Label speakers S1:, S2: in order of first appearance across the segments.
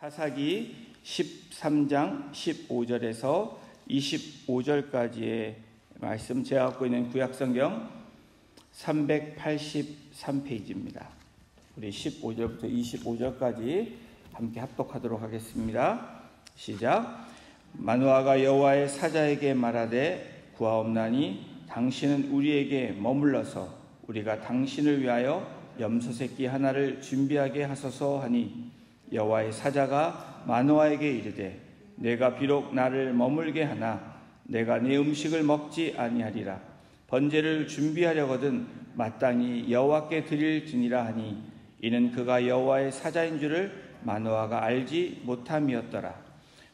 S1: 사사기 13장 15절에서 25절까지의 말씀, 제가 갖고 있는 구약성경 383페이지입니다. 우리 15절부터 25절까지 함께 합독하도록 하겠습니다. 시작. 마노아가 여호와의 사자에게 말하되 구하옵나니 당신은 우리에게 머물러서 우리가 당신을 위하여 염소새끼 하나를 준비하게 하소서 하니 여호와의 사자가 마노아에게 이르되 내가 비록 나를 머물게 하나 내가 네 음식을 먹지 아니하리라. 번제를 준비하려거든 마땅히 여호와께 드릴지니라 하니 이는 그가 여호와의 사자인 줄을 마노아가 알지 못함이었더라.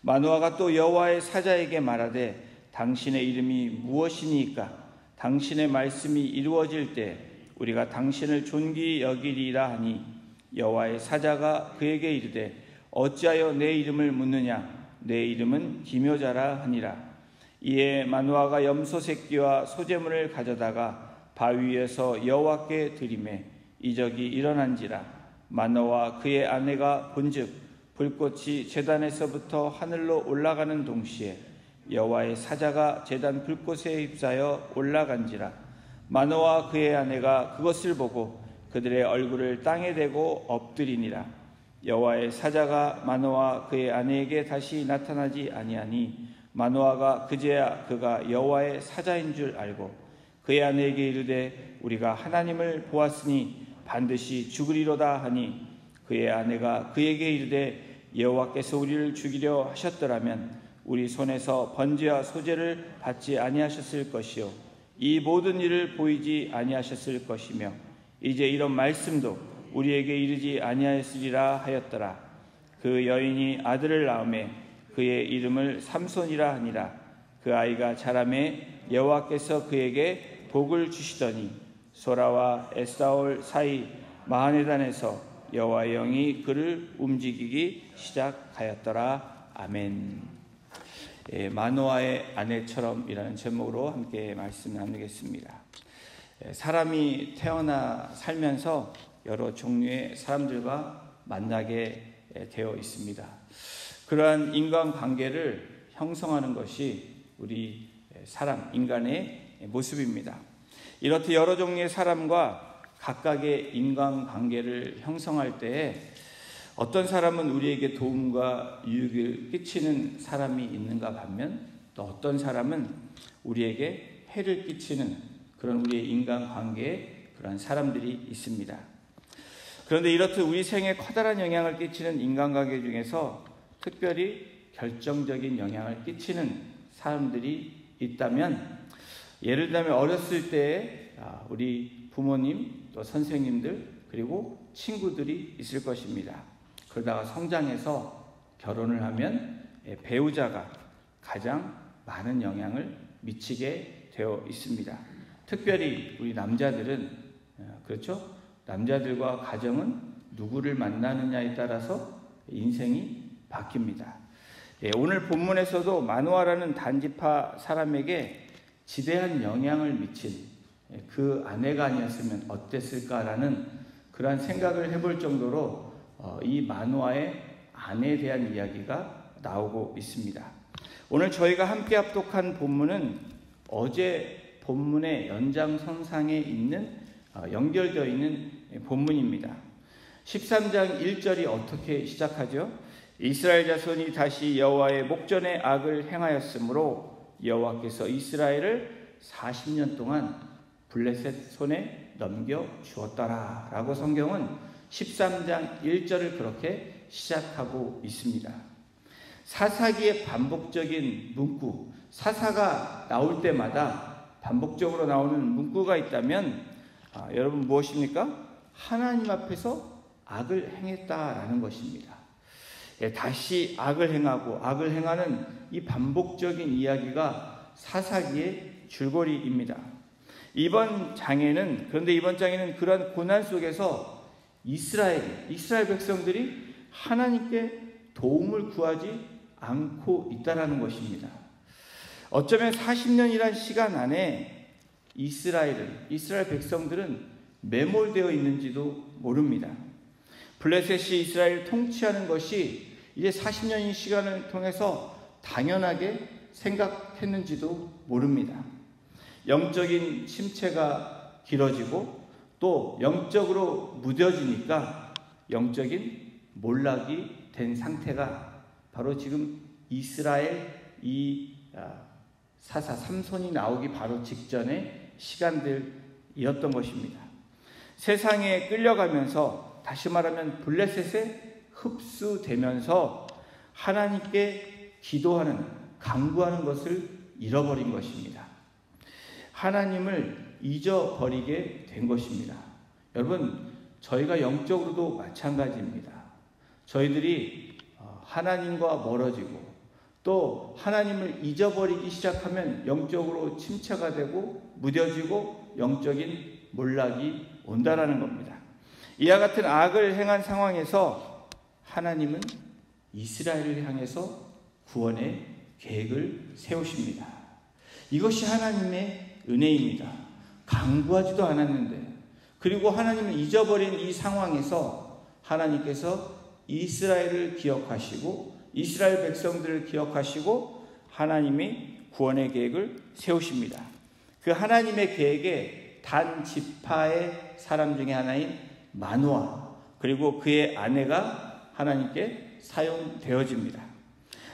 S1: 마노아가 또 여호와의 사자에게 말하되 당신의 이름이 무엇이니까? 당신의 말씀이 이루어질 때 우리가 당신을 존귀히 여기리라 하니 여호와의 사자가 그에게 이르되 어찌하여 내 이름을 묻느냐? 내 이름은 기묘자라 하니라. 이에 마노아가 염소 새끼와 소제물을 가져다가 바위 위에서 여호와께 드리매 이적이 일어난지라. 마노아와 그의 아내가 본즉 불꽃이 제단에서부터 하늘로 올라가는 동시에 여호와의 사자가 제단 불꽃에 휩싸여 올라간지라. 마노아와 그의 아내가 그것을 보고 그들의 얼굴을 땅에 대고 엎드리니라. 여호와의 사자가 마노아와 그의 아내에게 다시 나타나지 아니하니 마노아가 그제야 그가 여호와의 사자인 줄 알고 그의 아내에게 이르되 우리가 하나님을 보았으니 반드시 죽으리로다 하니 그의 아내가 그에게 이르되 여호와께서 우리를 죽이려 하셨더라면 우리 손에서 번제와 소제를 받지 아니하셨을 것이요 이 모든 일을 보이지 아니하셨을 것이며 이제 이런 말씀도 우리에게 이르지 아니하였으리라 하였더라. 그 여인이 아들을 낳음에 그의 이름을 삼손이라 하니라. 그 아이가 자라매 여호와께서 그에게 복을 주시더니 소라와 에스타올 사이 마하네단에서 여호와의 영이 그를 움직이기 시작하였더라. 아멘. 마노아의 아내처럼이라는 제목으로 함께 말씀 나누겠습니다. 사람이 태어나 살면서 여러 종류의 사람들과 만나게 되어 있습니다. 그러한 인간관계를 형성하는 것이 우리 사람, 인간의 모습입니다. 이렇듯 여러 종류의 사람과 각각의 인간관계를 형성할 때에 어떤 사람은 우리에게 도움과 유익을 끼치는 사람이 있는가 반면 또 어떤 사람은 우리에게 해를 끼치는 그런 우리의 인간관계에 그런 사람들이 있습니다. 그런데 이렇듯 우리 생에 커다란 영향을 끼치는 인간관계 중에서 특별히 결정적인 영향을 끼치는 사람들이 있다면 예를 들면 어렸을 때 우리 부모님 또 선생님들 그리고 친구들이 있을 것입니다. 그러다가 성장해서 결혼을 하면 배우자가 가장 많은 영향을 미치게 되어 있습니다. 특별히 우리 남자들은 그렇죠? 남자들과 가정은 누구를 만나느냐에 따라서 인생이 바뀝니다. 오늘 본문에서도 마노아라는 단지파 사람에게 지대한 영향을 미친 그 아내가 아니었으면 어땠을까라는 그러한 생각을 해볼 정도로 이 마노아의 아내에 대한 이야기가 나오고 있습니다. 오늘 저희가 함께 합독한 본문은 어제 본문의 연장선상에 있는 연결되어 있는 본문입니다. 13장 1절이 어떻게 시작하죠? 이스라엘 자손이 다시 여호와의 목전에 악을 행하였으므로 여호와께서 이스라엘을 40년 동안 블레셋 손에 넘겨주었더라 라고 성경은 13장 1절을 그렇게 시작하고 있습니다. 사사기의 반복적인 문구, 사사가 나올 때마다 반복적으로 나오는 문구가 있다면 여러분 무엇입니까? 하나님 앞에서 악을 행했다라는 것입니다. 다시 악을 행하고 악을 행하는 이 반복적인 이야기가 사사기의 줄거리입니다. 그런데 이번 장에는 그런 고난 속에서 이스라엘 백성들이 하나님께 도움을 구하지 않고 있다라는 것입니다. 어쩌면 40년이란 시간 안에 이스라엘 백성들은 매몰되어 있는지도 모릅니다. 블레셋이 이스라엘을 통치하는 것이 이제 40년의 시간을 통해서 당연하게 생각했는지도 모릅니다. 영적인 침체가 길어지고 또 영적으로 무뎌지니까 영적인 몰락이 된 상태가 바로 지금 이스라엘 이 사사 삼손이 나오기 바로 직전의 시간들이었던 것입니다. 세상에 끌려가면서, 다시 말하면 블레셋에 흡수되면서 하나님께 기도하는, 간구하는 것을 잃어버린 것입니다. 하나님을 잊어버리게 된 것입니다. 여러분, 저희가 영적으로도 마찬가지입니다. 저희들이 하나님과 멀어지고 또 하나님을 잊어버리기 시작하면 영적으로 침체가 되고 무뎌지고 영적인 몰락이 온다라는 겁니다. 이와 같은 악을 행한 상황에서 하나님은 이스라엘을 향해서 구원의 계획을 세우십니다. 이것이 하나님의 은혜입니다. 간구하지도 않았는데, 그리고 하나님을 잊어버린 이 상황에서 하나님께서 이스라엘을 기억하시고 이스라엘 백성들을 기억하시고 하나님이 구원의 계획을 세우십니다. 그 하나님의 계획에 단 지파의 사람 중에 하나인 마노아, 그리고 그의 아내가 하나님께 사용되어집니다.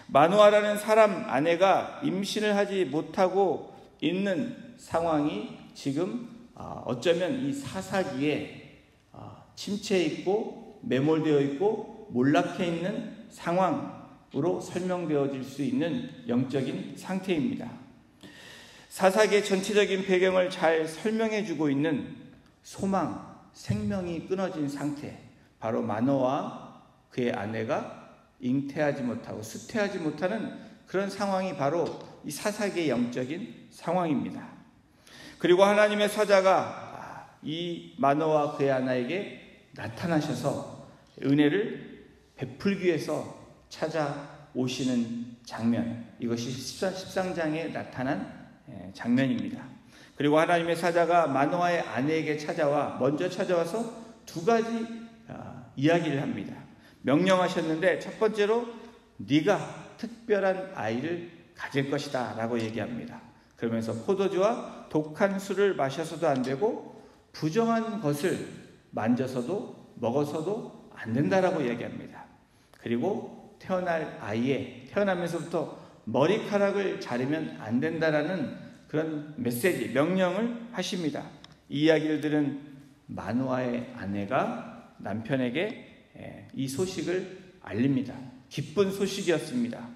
S1: 마노아라는 사람 아내가 임신을 하지 못하고 있는 상황이 지금 어쩌면 이 사사기에 침체해 있고 매몰되어 있고 몰락해 있는 상황으로 설명되어질 수 있는 영적인 상태입니다. 사사기의 전체적인 배경을 잘 설명해 주고 있는 소망, 생명이 끊어진 상태, 바로 마노아와 그의 아내가 잉태하지 못하고 수태하지 못하는 그런 상황이 바로 이 사사기의 영적인 상황입니다. 그리고 하나님의 사자가 이 마노아와 그의 아내에게 나타나셔서 은혜를 베풀기 위해서 찾아오시는 장면, 이것이 13장에 나타난 장면입니다. 그리고 하나님의 사자가 마노아의 아내에게 먼저 찾아와서 두 가지 이야기를 합니다. 명령하셨는데, 첫 번째로 네가 특별한 아이를 가질 것이다 라고 얘기합니다. 그러면서 포도주와 독한 술을 마셔서도 안 되고 부정한 것을 만져서도 먹어서도 안 된다라고 얘기합니다. 그리고 태어날 아이의 태어나면서부터 머리카락을 자르면 안 된다라는 그런 메시지, 명령을 하십니다. 이 이야기를 들은 마노아의 아내가 남편에게 이 소식을 알립니다. 기쁜 소식이었습니다.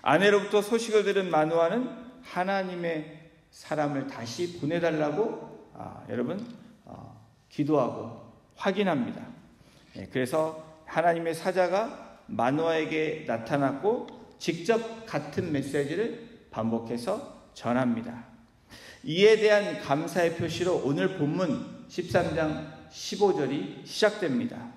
S1: 아내로부터 소식을 들은 마노아는 하나님의 사람을 다시 보내달라고 여러분 기도하고 확인합니다. 그래서 하나님의 사자가 마노아에게 나타났고 직접 같은 메시지를 반복해서 전합니다. 이에 대한 감사의 표시로 오늘 본문 13장 15절이 시작됩니다.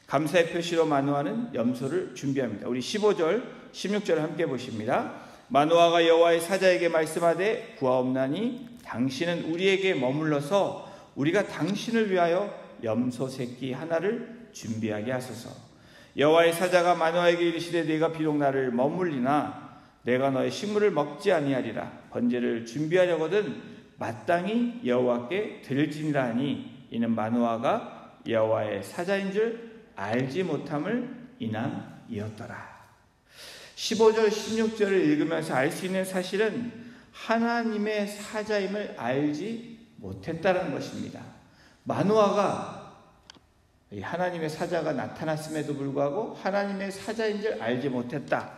S1: 감사의 표시로 마노아는 염소를 준비합니다. 우리 15절, 16절을 함께 보십니다. 마노아가 여호와의 사자에게 말씀하되 구하옵나니 당신은 우리에게 머물러서 우리가 당신을 위하여 염소 새끼 하나를 준비하게 하소서. 여호와의 사자가 마노아에게 이르시되 네가 비록 나를 머물리나 내가 너의 식물을 먹지 아니하리라. 번제를 준비하려거든 마땅히 여호와께 드릴지니라 하니 이는 마노아가 여호와의 사자인 줄 알지 못함을 인함이었더라. 15절 16절을 읽으면서 알 수 있는 사실은 하나님의 사자임을 알지 못했다는 것입니다. 마노아가 하나님의 사자가 나타났음에도 불구하고 하나님의 사자인 줄 알지 못했다.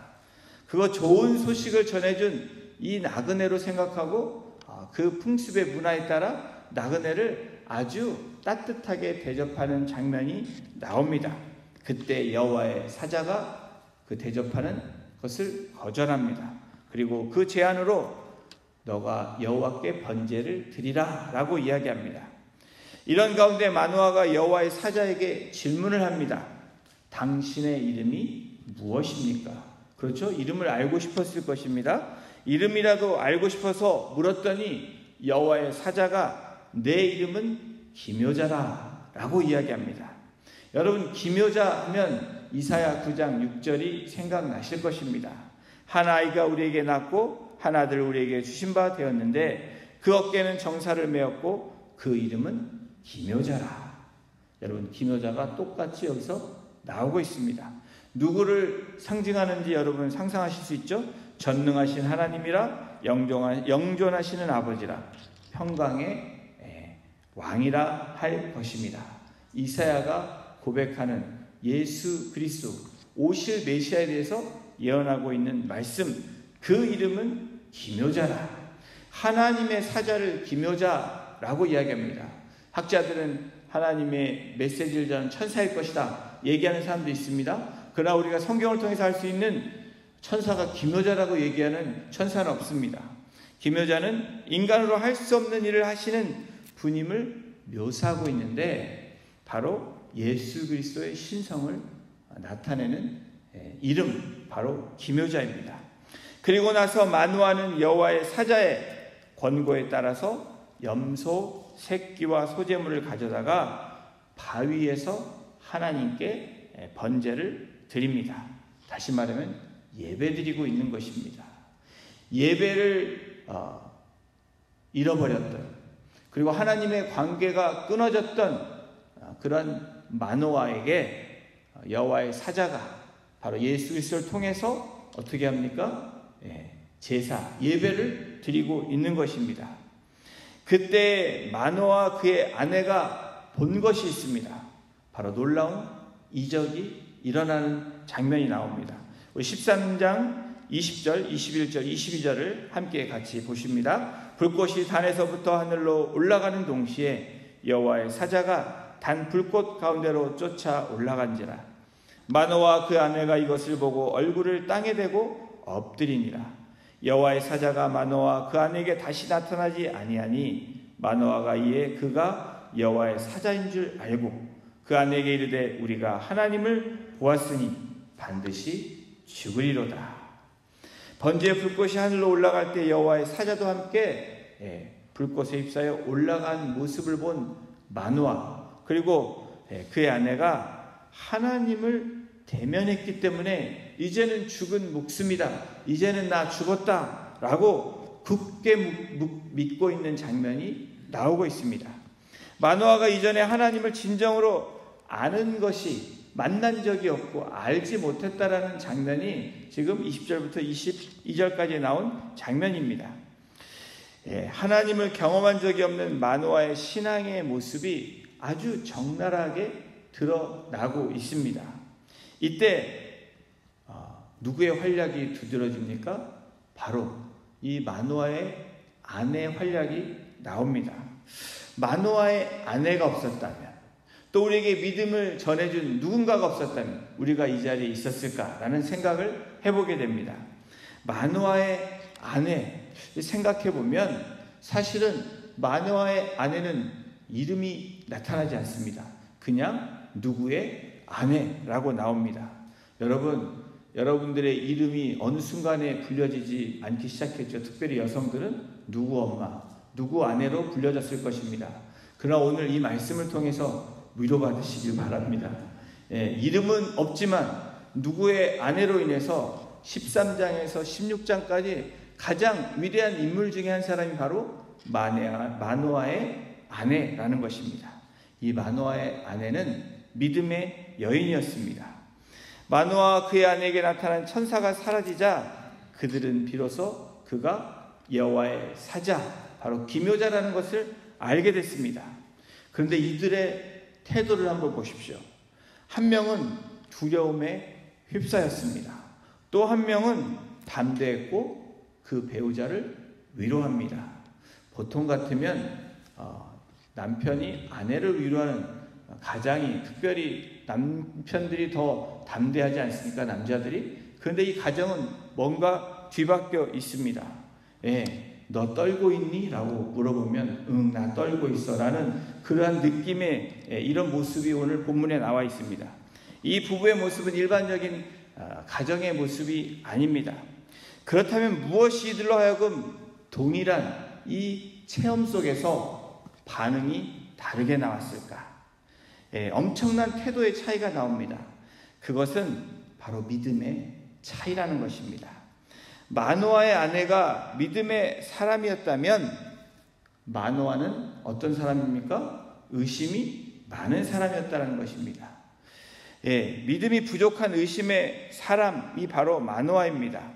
S1: 그거 좋은 소식을 전해준 이 나그네로 생각하고 그 풍습의 문화에 따라 나그네를 아주 따뜻하게 대접하는 장면이 나옵니다. 그때 여호와의 사자가 그 대접하는 것을 거절합니다. 그리고 그 제안으로 너가 여호와께 번제를 드리라 라고 이야기합니다. 이런 가운데 마노아가 여호와의 사자에게 질문을 합니다. 당신의 이름이 무엇입니까? 그렇죠? 이름을 알고 싶었을 것입니다. 이름이라도 알고 싶어서 물었더니 여호와의 사자가 내 이름은 기묘자라 라고 이야기합니다. 여러분, 기묘자 하면 이사야 9장 6절이 생각나실 것입니다. 한 아이가 우리에게 낳고 한 아들을 우리에게 주신 바 되었는데 그 어깨는 정사를 메었고 그 이름은 기묘자라. 여러분, 기묘자가 똑같이 여기서 나오고 있습니다. 누구를 상징하는지 여러분 상상하실 수 있죠? 전능하신 하나님이라, 영존하시는 아버지라, 평강의 왕이라 할 것입니다. 이사야가 고백하는 예수 그리스도, 오실 메시아에 대해서 예언하고 있는 말씀, 그 이름은 기묘자라. 하나님의 사자를 기묘자라고 이야기합니다. 학자들은 하나님의 메시지를 전하는 천사일 것이다 얘기하는 사람도 있습니다. 그러나 우리가 성경을 통해서 알 수 있는 천사가 기묘자라고 얘기하는 천사는 없습니다. 기묘자는 인간으로 할 수 없는 일을 하시는 분임을 묘사하고 있는데 바로 예수 그리스도의 신성을 나타내는 이름, 바로 기묘자입니다. 그리고 나서 만우하는 여호와의 사자의 권고에 따라서 염소 새끼와 소제물을 가져다가 바위에서 하나님께 번제를 드립니다. 다시 말하면 예배드리고 있는 것입니다. 예배를 잃어버렸던, 그리고 하나님의 관계가 끊어졌던 그런 마노아에게 여호와의 사자가 바로 예수 그리스도를 통해서 어떻게 합니까? 제사, 예배를 드리고 있는 것입니다. 그때 마노아 그의 아내가 본 것이 있습니다. 바로 놀라운 이적이 일어나는 장면이 나옵니다. 우리 13장 20절, 21절, 22절을 함께 같이 보십니다. 불꽃이 단에서부터 하늘로 올라가는 동시에 여호와의 사자가 단 불꽃 가운데로 쫓아 올라간지라. 마노아와 그 아내가 이것을 보고 얼굴을 땅에 대고 엎드리니라. 여호와의 사자가 마노아와 그 아내에게 다시 나타나지 아니하니 마노아가 이에 그가 여호와의 사자인 줄 알고 그 아내에게 이르되 우리가 하나님을 보았으니 반드시 죽으리로다. 번제의 불꽃이 하늘로 올라갈 때 여호와의 사자도 함께 불꽃에 휩싸여 올라간 모습을 본 마노아, 그리고 그의 아내가 하나님을 대면했기 때문에 이제는 죽은 목숨이다, 이제는 나 죽었다 라고 굳게 믿고 있는 장면이 나오고 있습니다. 마노아가 이전에 하나님을 진정으로 아는 것이, 만난 적이 없고 알지 못했다라는 장면이 지금 20절부터 22절까지 나온 장면입니다. 하나님을 경험한 적이 없는 마노아의 신앙의 모습이 아주 적나라하게 드러나고 있습니다. 이때 누구의 활약이 두드러집니까? 바로 이 마노아의 아내 활약이 나옵니다. 마노아의 아내가 없었다면, 또 우리에게 믿음을 전해준 누군가가 없었다면 우리가 이 자리에 있었을까라는 생각을 해보게 됩니다. 마노아의 아내, 생각해보면 사실은 마노아의 아내는 이름이 나타나지 않습니다. 그냥 누구의 아내라고 나옵니다. 여러분들의 이름이 어느 순간에 불려지지 않기 시작했죠. 특별히 여성들은 누구 엄마, 누구 아내로 불려졌을 것입니다. 그러나 오늘 이 말씀을 통해서 위로받으시길 바랍니다. 이름은 없지만 누구의 아내로 인해서 13장에서 16장까지 가장 위대한 인물 중에 한 사람이 바로 마노아의 아내라는 것입니다. 이 마노아의 아내는 믿음의 여인이었습니다. 마노아와 그의 아내에게 나타난 천사가 사라지자 그들은 비로소 그가 여호와의 사자, 바로 기묘자라는 것을 알게 됐습니다. 그런데 이들의 태도를 한번 보십시오. 한 명은 두려움에 휩싸였습니다. 또 한 명은 담대했고 그 배우자를 위로합니다. 보통 같으면 남편이 아내를 위로하는 가장이, 특별히 남편들이 더 담대하지 않습니까? 남자들이. 그런데 이 가정은 뭔가 뒤바뀌어 있습니다. 너 떨고 있니? 라고 물어보면 응, 나 떨고 있어 라는 그러한 느낌의 이런 모습이 오늘 본문에 나와 있습니다. 이 부부의 모습은 일반적인 가정의 모습이 아닙니다. 그렇다면 무엇이 이들로 하여금 동일한 이 체험 속에서 반응이 다르게 나왔을까? 엄청난 태도의 차이가 나옵니다. 그것은 바로 믿음의 차이라는 것입니다. 마노아의 아내가 믿음의 사람이었다면 마노아는 어떤 사람입니까? 의심이 많은 사람이었다는 것입니다. 믿음이 부족한 의심의 사람이 바로 마노아입니다.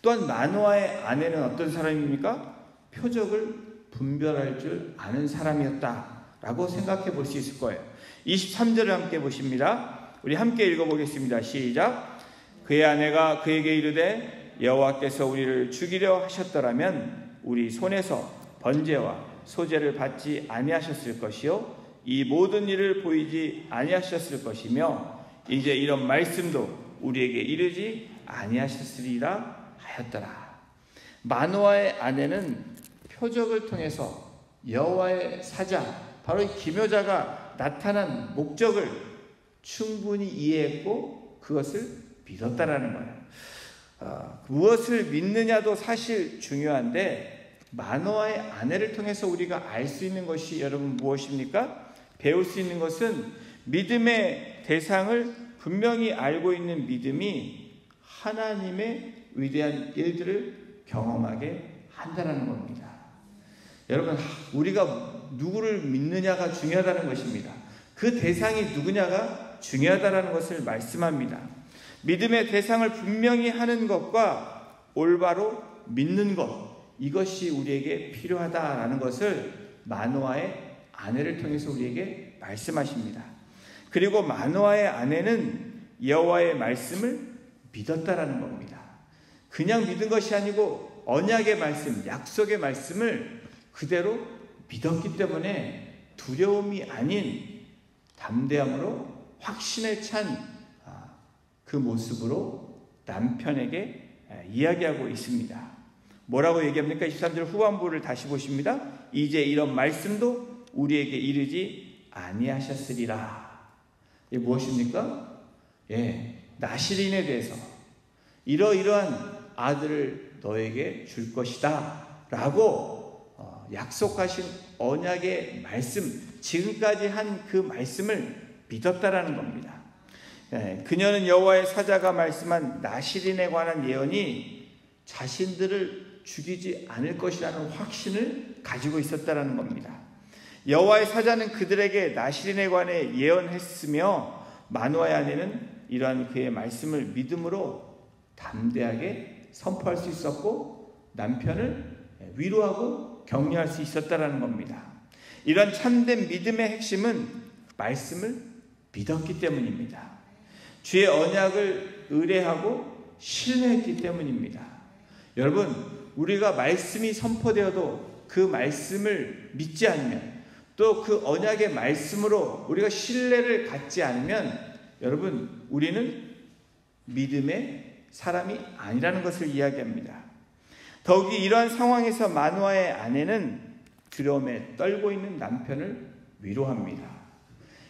S1: 또한 마노아의 아내는 어떤 사람입니까? 표적을 분별할 줄 아는 사람이었다라고 생각해 볼 수 있을 거예요. 23절을 함께 보십니다. 우리 함께 읽어보겠습니다. 시작. 그의 아내가 그에게 이르되 여호와께서 우리를 죽이려 하셨더라면 우리 손에서 번제와 소제를 받지 아니하셨을 것이요 이 모든 일을 보이지 아니하셨을 것이며 이제 이런 말씀도 우리에게 이르지 아니하셨으리라 하였더라. 마노아의 아내는 표적을 통해서 여호와의 사자, 바로 이 기묘자가 나타난 목적을 충분히 이해했고 그것을 믿었다라는 거예요. 무엇을 믿느냐도 사실 중요한데 마노아의 아내를 통해서 우리가 알 수 있는 것이 여러분 무엇입니까? 배울 수 있는 것은 믿음의 대상을 분명히 알고 있는 믿음이 하나님의 위대한 일들을 경험하게 한다는 겁니다. 여러분, 우리가 누구를 믿느냐가 중요하다는 것입니다. 그 대상이 누구냐가 중요하다는 것을 말씀합니다. 믿음의 대상을 분명히 하는 것과 올바로 믿는 것, 이것이 우리에게 필요하다라는 것을 마노아의 아내를 통해서 우리에게 말씀하십니다. 그리고 마노아의 아내는 여호와의 말씀을 믿었다라는 겁니다. 그냥 믿은 것이 아니고 언약의 말씀, 약속의 말씀을 그대로 믿었기 때문에 두려움이 아닌 담대함으로 확신에 찬 그 모습으로 남편에게 이야기하고 있습니다. 뭐라고 얘기합니까? 23절 후반부를 다시 보십니다. 이제 이런 말씀도 우리에게 이르지 아니하셨으리라. 이게 무엇입니까? 나실인에 대해서 이러이러한 아들을 너에게 줄 것이다 라고 약속하신 언약의 말씀, 지금까지 한 그 말씀을 믿었다라는 겁니다. 그녀는 여호와의 사자가 말씀한 나실인에 관한 예언이 자신들을 죽이지 않을 것이라는 확신을 가지고 있었다라는 겁니다. 여호와의 사자는 그들에게 나실인에 관해 예언했으며 마노아의 아내는 이러한 그의 말씀을 믿음으로 담대하게 선포할 수 있었고 남편을 위로하고 격려할 수 있었다라는 겁니다. 이런 참된 믿음의 핵심은 말씀을 믿었기 때문입니다. 주의 언약을 의뢰하고 신뢰했기 때문입니다. 여러분, 우리가 말씀이 선포되어도 그 말씀을 믿지 않으면 또 그 언약의 말씀으로 우리가 신뢰를 갖지 않으면 여러분, 우리는 믿음의 사람이 아니라는 것을 이야기합니다. 더욱이 이러한 상황에서 마노아의 아내는 두려움에 떨고 있는 남편을 위로합니다.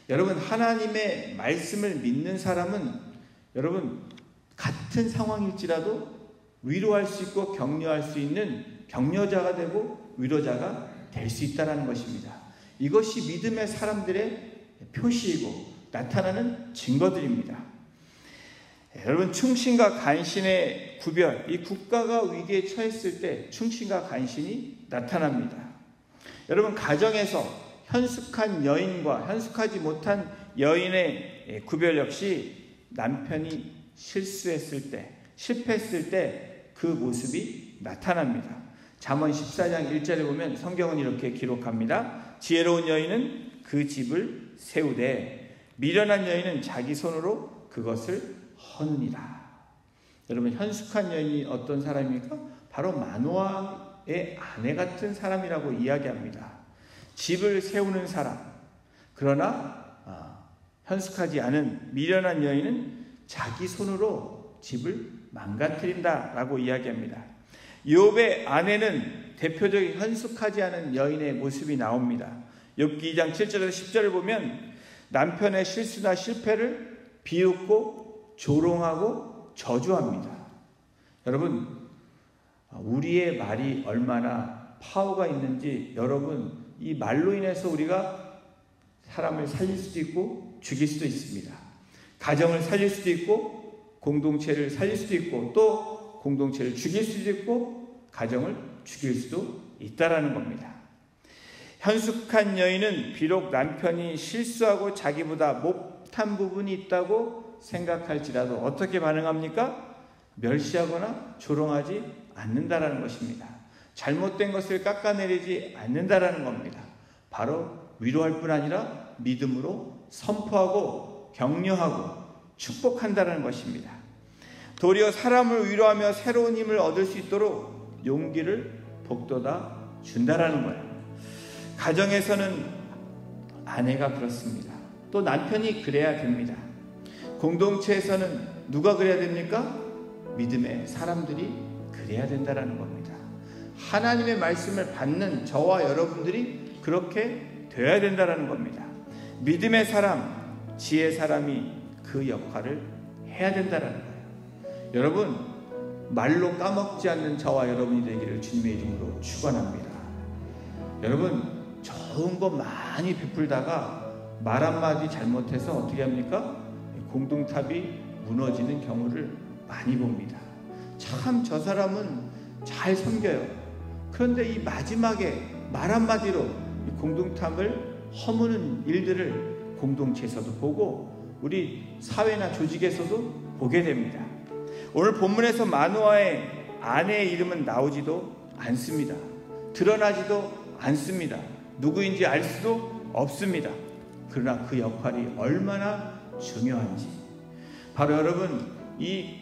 S1: 여러분, 하나님의 말씀을 믿는 사람은 여러분 같은 상황일지라도 위로할 수 있고 격려할 수 있는 격려자가 되고 위로자가 될 수 있다는 것입니다. 이것이 믿음의 사람들의 표시이고 나타나는 증거들입니다. 여러분, 충신과 간신의 구별, 이 국가가 위기에 처했을 때 충신과 간신이 나타납니다. 여러분, 가정에서 현숙한 여인과 현숙하지 못한 여인의 구별 역시 남편이 실수했을 때, 실패했을 때 그 모습이 나타납니다. 잠언 14장 1절에 보면 성경은 이렇게 기록합니다. 지혜로운 여인은 그 집을 세우되 미련한 여인은 자기 손으로 그것을 허느니라. 여러분, 현숙한 여인이 어떤 사람입니까? 바로 마노아의 아내 같은 사람이라고 이야기합니다. 집을 세우는 사람. 그러나 현숙하지 않은 미련한 여인은 자기 손으로 집을 망가뜨린다라고 이야기합니다. 욥의 아내는 대표적인 현숙하지 않은 여인의 모습이 나옵니다. 욥기 2장 7절에서 10절을 보면 남편의 실수나 실패를 비웃고 조롱하고 저주합니다. 여러분, 우리의 말이 얼마나 파워가 있는지 여러분, 이 말로 인해서 우리가 사람을 살릴 수도 있고 죽일 수도 있습니다. 가정을 살릴 수도 있고 공동체를 살릴 수도 있고 또 공동체를 죽일 수도 있고 가정을 죽일 수도 있다라는 겁니다. 현숙한 여인은 비록 남편이 실수하고 자기보다 못한 부분이 있다고 생각할지라도 어떻게 반응합니까? 멸시하거나 조롱하지 않는다라는 것입니다. 잘못된 것을 깎아내리지 않는다라는 겁니다. 바로 위로할 뿐 아니라 믿음으로 선포하고 격려하고 축복한다는 것입니다. 도리어 사람을 위로하며 새로운 힘을 얻을 수 있도록 용기를 북돋아 준다라는 거예요. 가정에서는 아내가 그렇습니다. 또 남편이 그래야 됩니다. 공동체에서는 누가 그래야 됩니까? 믿음의 사람들이 그래야 된다라는 겁니다. 하나님의 말씀을 받는 저와 여러분들이 그렇게 되어야 된다라는 겁니다. 믿음의 사람, 지혜의 사람이 그 역할을 해야 된다라는 거예요. 여러분, 말로 까먹지 않는 저와 여러분이 되기를 주님의 이름으로 축원합니다. 여러분, 좋은 거 많이 베풀다가 말 한마디 잘못해서 어떻게 합니까? 공동탑이 무너지는 경우를 많이 봅니다. 참 저 사람은 잘 섬겨요. 그런데 이 마지막에 말 한마디로 이 공동탑을 허무는 일들을 공동체에서도 보고 우리 사회나 조직에서도 보게 됩니다. 오늘 본문에서 마노아의 아내의 이름은 나오지도 않습니다. 드러나지도 않습니다. 누구인지 알 수도 없습니다. 그러나 그 역할이 얼마나 중요한지, 바로 여러분 이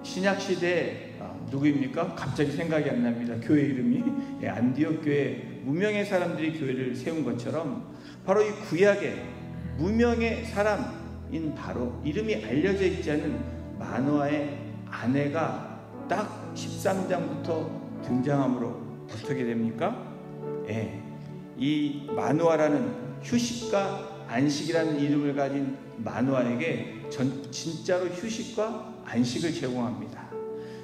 S1: 신약시대에 누구입니까? 갑자기 생각이 안 납니다. 교회 이름이 안디옥 교회 무명의 사람들이 교회를 세운 것처럼 바로 이 구약의 무명의 사람인 바로 이름이 알려져 있지 않은 마노아의 아내가 딱 13장부터 등장함으로 어떻게 됩니까? 이 마노아라는 휴식과 안식이라는 이름을 가진 마노아에게 진짜로 휴식과 안식을 제공합니다.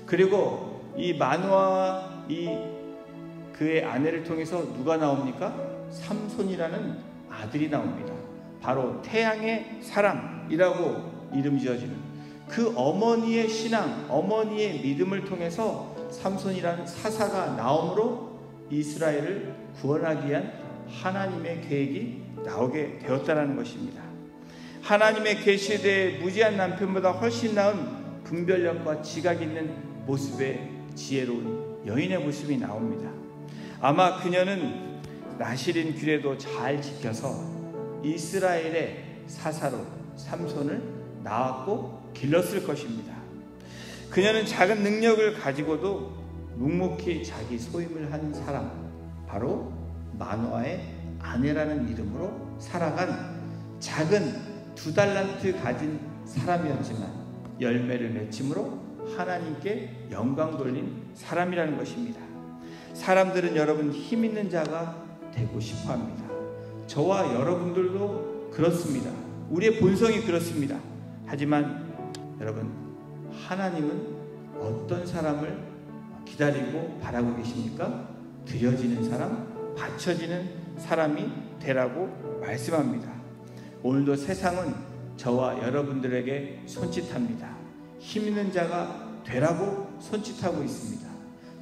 S1: 그리고 이 마노아와 그의 아내를 통해서 누가 나옵니까? 삼손이라는 아들이 나옵니다. 바로 태양의 사람이라고 이름 지어지는 그 어머니의 신앙, 어머니의 믿음을 통해서 삼손이라는 사사가 나옴으로 이스라엘을 구원하기 위한 하나님의 계획이 나오게 되었다는 것입니다. 하나님의 계시에 대해 무지한 남편보다 훨씬 나은 분별력과 지각 있는 모습의 지혜로운 여인의 모습이 나옵니다. 아마 그녀는 나실인 규례도 잘 지켜서 이스라엘의 사사로 삼손을 낳았고 길렀을 것입니다. 그녀는 작은 능력을 가지고도 묵묵히 자기 소임을 한 사람, 바로 마노아의 아내라는 이름으로 살아간 작은 2달란트 가진 사람이었지만 열매를 맺음으로 하나님께 영광 돌린 사람이라는 것입니다. 사람들은 여러분 힘 있는 자가 되고 싶어 합니다. 저와 여러분들도 그렇습니다. 우리의 본성이 그렇습니다. 하지만 여러분, 하나님은 어떤 사람을 기다리고 바라고 계십니까? 드려지는 사람, 바쳐지는 사람이 되라고 말씀합니다. 오늘도 세상은 저와 여러분들에게 손짓합니다. 힘 있는 자가 되라고 손짓하고 있습니다.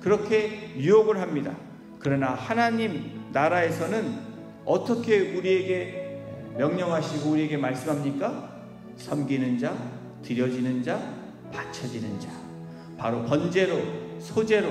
S1: 그렇게 유혹을 합니다. 그러나 하나님 나라에서는 어떻게 우리에게 명령하시고 우리에게 말씀합니까? 섬기는 자, 드려지는 자, 바쳐지는 자, 바로 번제로, 소제로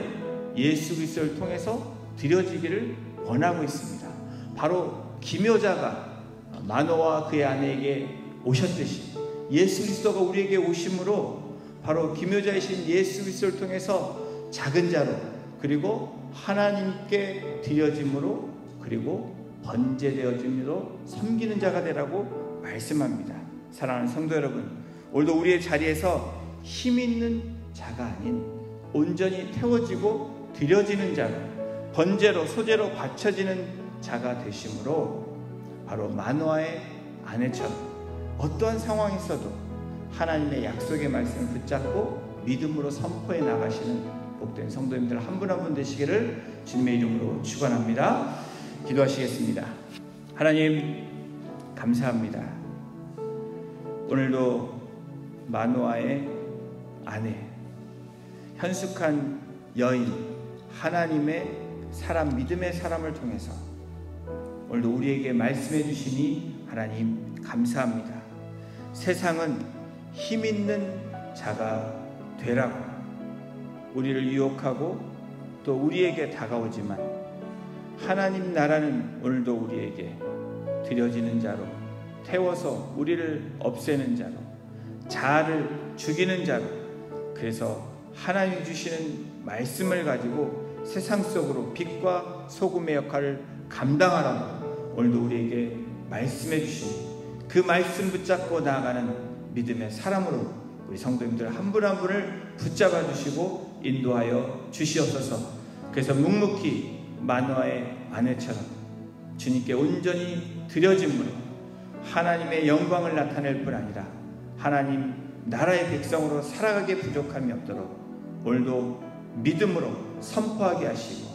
S1: 예수 그리스도를 통해서 드려지기를 원하고 있습니다. 바로 기묘자가 마노아와 그의 아내에게 오셨듯이 예수 그리스도가 우리에게 오심으로 바로 기묘자이신 예수 그리스도를 통해서 작은 자로, 그리고 하나님께 드려짐으로, 그리고 번제되어짐으로 섬기는 자가 되라고 말씀합니다. 사랑하는 성도 여러분, 오늘도 우리의 자리에서 힘 있는 자가 아닌 온전히 태워지고 드려지는 자로, 번제로 소제로 바쳐지는 자가 되심으로 바로 마노아의 아내처럼 어떠한 상황이 있어도 하나님의 약속의 말씀을 붙잡고 믿음으로 선포해 나가시는 복된 성도님들 한 분 한 분 되시기를 주님의 이름으로 축원합니다. 기도하시겠습니다. 하나님 감사합니다. 오늘도 마노아의 아내, 현숙한 여인, 하나님의 사람, 믿음의 사람을 통해서 오늘도 우리에게 말씀해 주시니 하나님 감사합니다. 세상은 힘 있는 자가 되라고 우리를 유혹하고 또 우리에게 다가오지만 하나님 나라는 오늘도 우리에게 드려지는 자로, 태워서 우리를 없애는 자로, 자아를 죽이는 자로, 그래서 하나님이 주시는 말씀을 가지고 세상 속으로 빛과 소금의 역할을 감당하라고 오늘도 우리에게 말씀해 주시니 그 말씀 붙잡고 나아가는 믿음의 사람으로 우리 성도님들 한 분 한 분을 붙잡아 주시고 인도하여 주시옵소서. 그래서 묵묵히 마노아의 아내처럼 주님께 온전히 드려짐으로 하나님의 영광을 나타낼 뿐 아니라 하나님 나라의 백성으로 살아가게 부족함이 없도록 오늘도 믿음으로 선포하게 하시고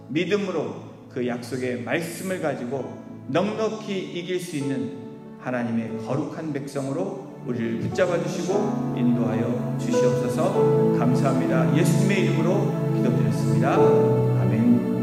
S1: 믿음으로 그 약속의 말씀을 가지고 넉넉히 이길 수 있는 하나님의 거룩한 백성으로 우리를 붙잡아 주시고 인도하여 주시옵소서. 감사합니다. 예수님의 이름으로 기도드렸습니다. 아멘.